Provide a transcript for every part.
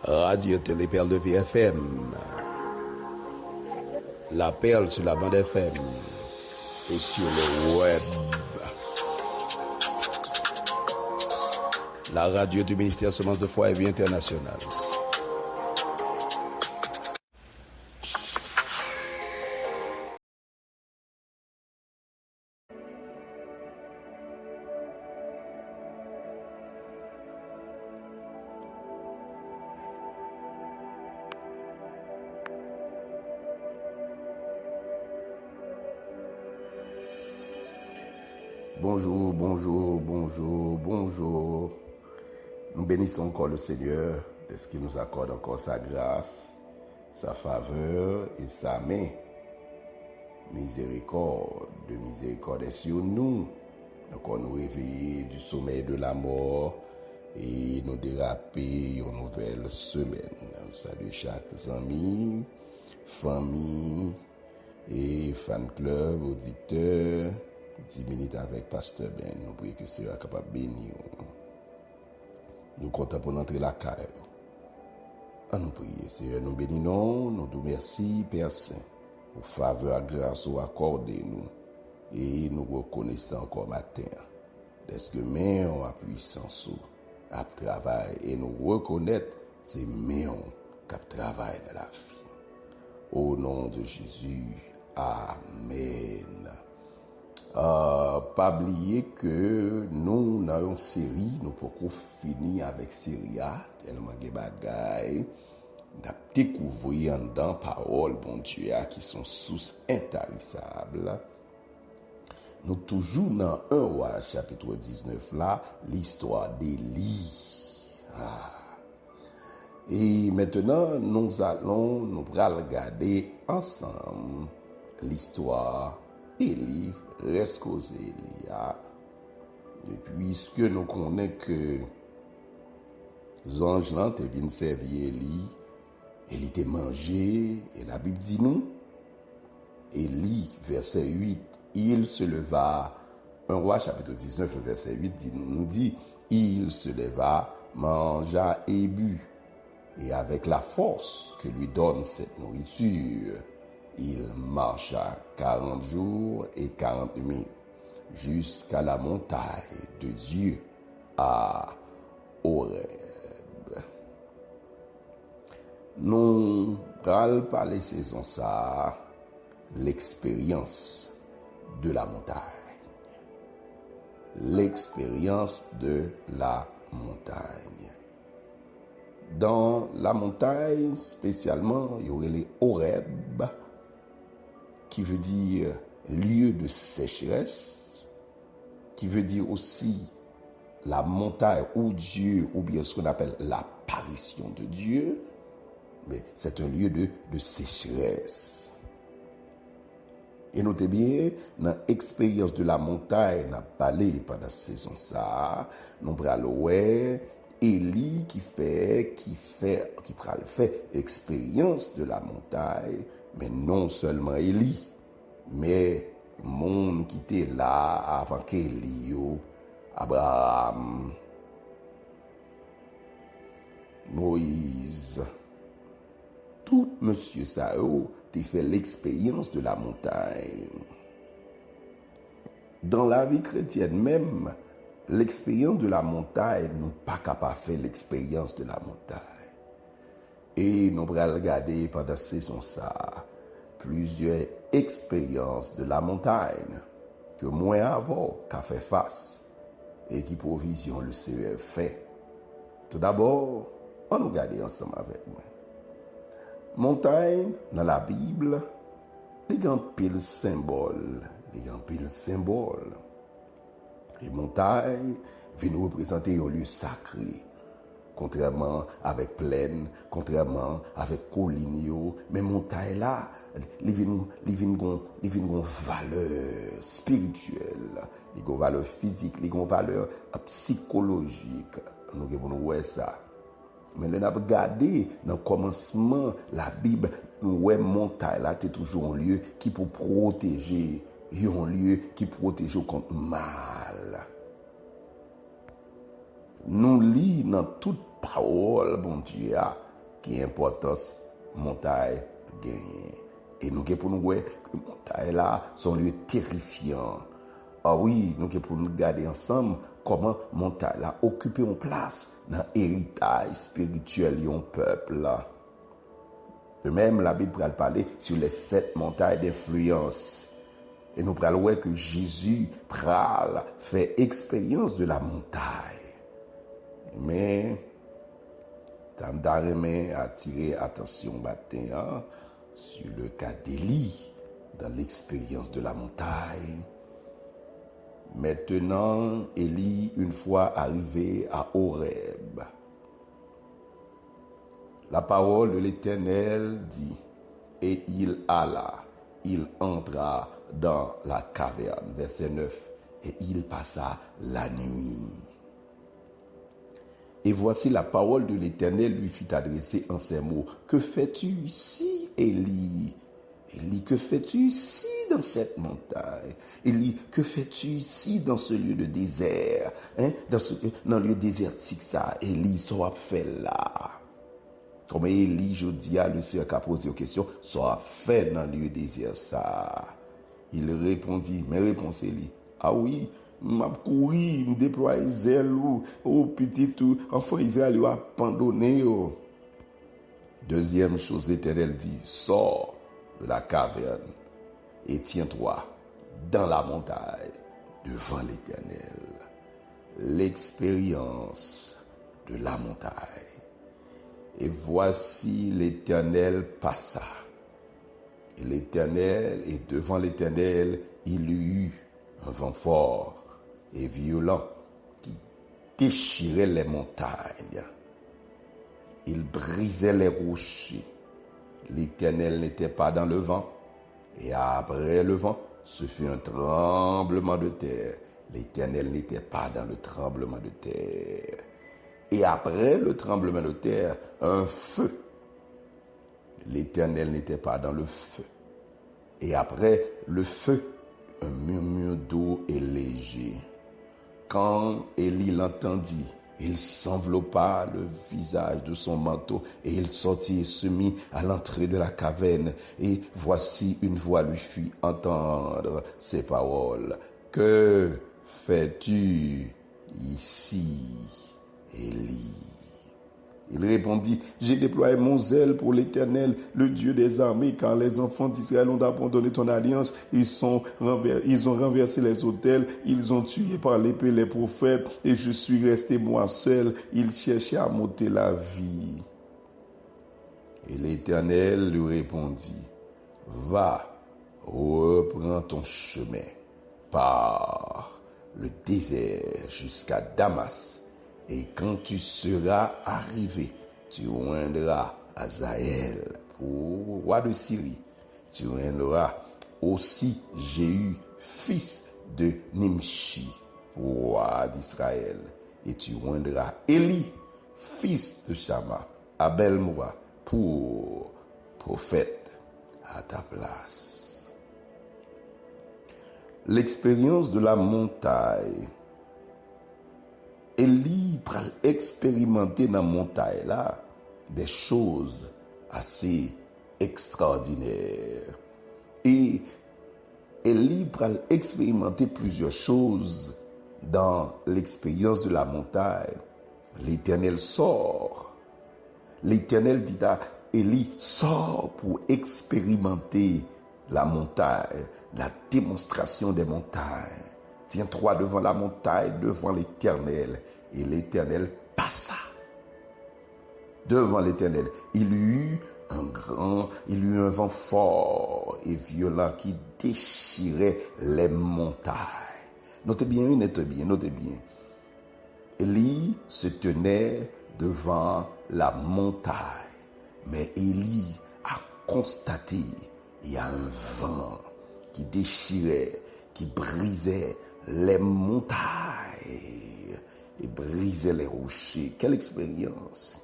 Radio Téléperle de VFM, la perle sur la bande FM et sur le web. La radio du ministère Semences de foi et Vie Internationale. Bonjour, bonjour, bonjour, bonjour. Nous bénissons encore le Seigneur de ce qu'il nous accorde encore sa grâce, sa faveur et sa main. Miséricorde est sur nous. Encore nous réveiller du sommeil de la mort et nous déraper une nouvelle semaine. Salut chaque ami, famille et fan club, auditeur. 10 minutes avec Pasteur Ben. Nous prions que sera capable de bénir. Nous comptons pour entrer la caille. Nous prions, Seigneur, nous bénissons, nous te merci, Père Saint, pour faveur, grâce ou accordé nous. Et nous reconnaissons encore matin. Est-ce que main a puissance à travail et nous reconnaître ces mains qui travaillent dans la vie. Au nom de Jésus, Amen. Pas oublier que nous dans une série, nous pouvons finir avec série A, tellement de bagailles, nous découvrir dans parole, bon Dieu, qui sont sources intarissables. Nous toujours dans 1 Roi, chapitre 19, là, l'histoire d'Élie. Et maintenant, nous allons regarder ensemble l'histoire d'Élie. Reste causé Elia. Et puisque nous connaissons que les anges là te viennent servir Élie, Élie te mangé, et la Bible dit nous, Élie, verset 8, il se leva, 1 Roi chapitre 19, verset 8 nous dit, il se leva, mangea et but, et avec la force que lui donne cette nourriture, il marcha 40 jours et 40 nuits jusqu'à la montagne de Dieu à Horeb. Nous allons parler saison ça, l'expérience de la montagne. L'expérience de la montagne. Dans la montagne, spécialement, il y aurait les Horeb, qui veut dire lieu de sécheresse, qui veut dire aussi la montagne où Dieu, ou bien ce qu'on appelle l'apparition de Dieu, mais c'est un lieu de sécheresse. Et notez bien, dans l'expérience de la montagne, on a parlé pendant la saison ça, nous allons Élie qui fait expérience de la montagne, mais non seulement Élie, mais monde qui était là avant qu'Élie, Abraham, Moïse, tout monsieur Sao a fait l'expérience de la montagne. Dans la vie chrétienne même, l'expérience de la montagne, nous pas capable de faire l'expérience de la montagne. Et nous allons regarder pendant cette saison ça plusieurs expériences de la montagne que moi avant qu'a fait face et qui provision le Seigneur fait. Tout d'abord, on nous regarde ensemble avec moi. Montagne dans la Bible, il y a un pile symbole, Les montagnes viennent représenter un lieu sacré. Contrairement avec plaine, contrairement avec colline, mais montagne là, ils viennent une valeur spirituelle, ils ont valeur physique, ils ont valeur psychologique. Nous devons voir ça. Mais nous avons regardé dans le commencement la Bible, nous voyons montagne là, c'est toujours un lieu qui peut protéger, un lieu qui protège contre le mal. Nous lisons dans toute parole, bon Dieu, qui importance montagne gagne. Et nous pour nous voir que montagne là sont lieu terrifiant. Ah oui, nous pour nous regarder ensemble comment montagne là occupe une place dans l'héritage spirituel du peuple là. De même, la Bible va parler sur les 7 montagnes d'influence. Et nous allons voir que Jésus fait expérience de la montagne. Mais, j'aimerais attirer attention matin sur le cas d'Élie dans l'expérience de la montagne. Maintenant, Élie, une fois arrivé à Horeb, la parole de l'Éternel dit, et il alla, il entra dans la caverne, verset 9, et il passa la nuit. Et voici la parole de l'Éternel lui fut adressée en ces mots. Que fais-tu ici, Élie? Élie, que fais-tu ici dans cette montagne? Élie, que fais-tu ici dans ce lieu de désert? Dans le lieu désertique, ça, Élie, ça fait là. Comme Élie, je dis à le Seigneur qui a posé une question, ça fait dans le lieu désert, ça. Il répondit, mais réponse Élie, ah oui, m'a couru, me déployer zèle ou petit tout, enfant Israël a abandonné. Deuxième chose, l'Éternel dit, sors de la caverne et tiens-toi dans la montagne devant l'Éternel. L'expérience de la montagne. Et voici l'Éternel passa. Et l'Éternel, et devant l'Éternel, il y eut un vent fort et violent qui déchirait les montagnes. Il brisait les rochers. L'Éternel n'était pas dans le vent. Et après le vent, ce fut un tremblement de terre. L'Éternel n'était pas dans le tremblement de terre. Et après le tremblement de terre, un feu. L'Éternel n'était pas dans le feu. Et après le feu, un murmure d'eau et léger. Quand Élie l'entendit, il s'enveloppa le visage de son manteau et il sortit et se mit à l'entrée de la caverne. Et voici une voix lui fit entendre ces paroles. Que fais-tu ici, Élie? Il répondit, j'ai déployé mon zèle pour l'Éternel, le Dieu des armées, car les enfants d'Israël ont abandonné ton alliance, ils ont renversé les autels, ils ont tué par l'épée les prophètes, et je suis resté moi seul, ils cherchaient à m'ôter la vie. Et l'Éternel lui répondit, va, reprends ton chemin par le désert jusqu'à Damas. Et quand tu seras arrivé, tu oindras Hazaël pour roi de Syrie. Tu oindras aussi Jéhu, fils de Nimshi, roi d'Israël. Et tu oindras Élie, fils de Shama, à Belmoua, pour prophète à ta place. L'expérience de la montagne. Élie pral expérimenter dans la montagne là des choses assez extraordinaires. Et Élie pral expérimenter plusieurs choses dans l'expérience de la montagne. L'Éternel sort. L'Éternel dit à Élie, sors pour expérimenter la montagne, la démonstration des montagnes. Tiens-toi devant la montagne, devant l'Éternel. Et l'Éternel passa devant l'Éternel. Il y eut un vent fort et violent qui déchirait les montagnes. Notez bien. Élie se tenait devant la montagne. Mais Élie a constaté, il y a un vent qui déchirait, qui brisait les montagnes et briser les rochers. Quelle expérience!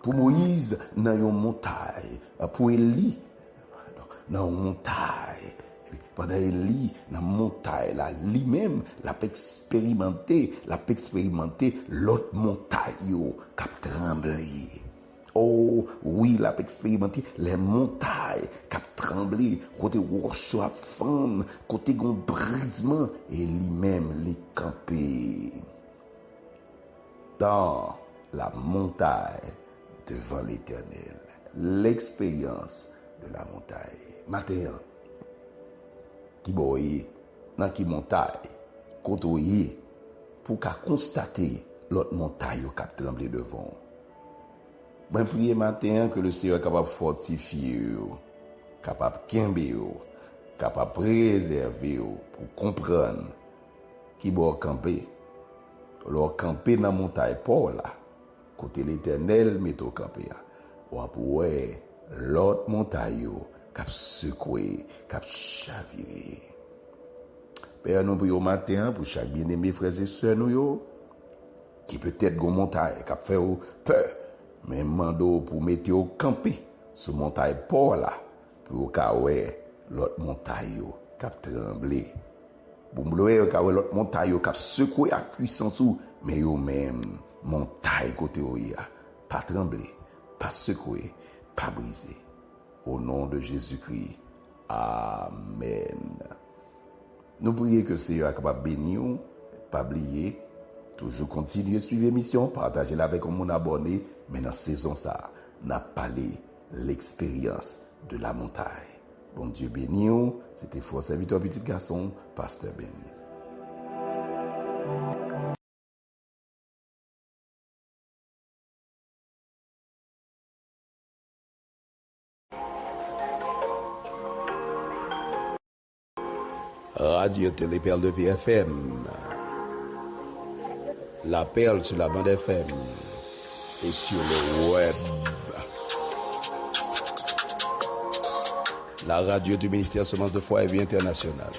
Pour Moïse, dans une montagne. Pour Élie, dans une montagne. pendant Élie dans montagne là, lui-même l'a expérimenté l'autre montagne yo qui tremblé. Oh oui, l'a expérimenté les montagnes qui tremblé, côté roche a fendre, côté gon brisement et lui-même les campé dans la montagne devant l'Éternel. L'expérience de la montagne. Matin, qui boye, dans qui montagne, côtoyer, pour qu'à constater l'autre montagne qui a tremblé devant. Ben prier matin que le Seigneur est capable de fortifier, capable de camber, capable de préserver, pour comprendre qui va camper. Alors camper dans la montagne Paul là, côté l'Éternel met au camper. Ou après l'autre montagne qui a secoué, qui a chaviré. Père, nous prions matin pour chaque bien-aimé frères et sœurs nous qui peut-être gon montagne qui a fait peur, mais mando pour mettre au camper sur montagne Paul là pour qu'aoué l'autre montagne qui a tremblé. Pour m'louer l'autre montagne qui a secoué à puissance mais yo même montagne côté pas trembler, pas secouer, pas briser. Au nom de Jésus-Christ. Amen. Nous prions que le Seigneur est capable de bénir, pas oublier, toujours continuer à suivre l'émission, partager avec mon abonné, mais dans la saison ça, n'a parlé l'expérience de la montagne. Bon Dieu béni, c'était fort serviteur petit garçon, Pasteur Ben. Radio Télé Perle de Vie FM. La Perle sur la bande FM et sur le web. La radio du ministère Semence de Foi et Vie Internationale.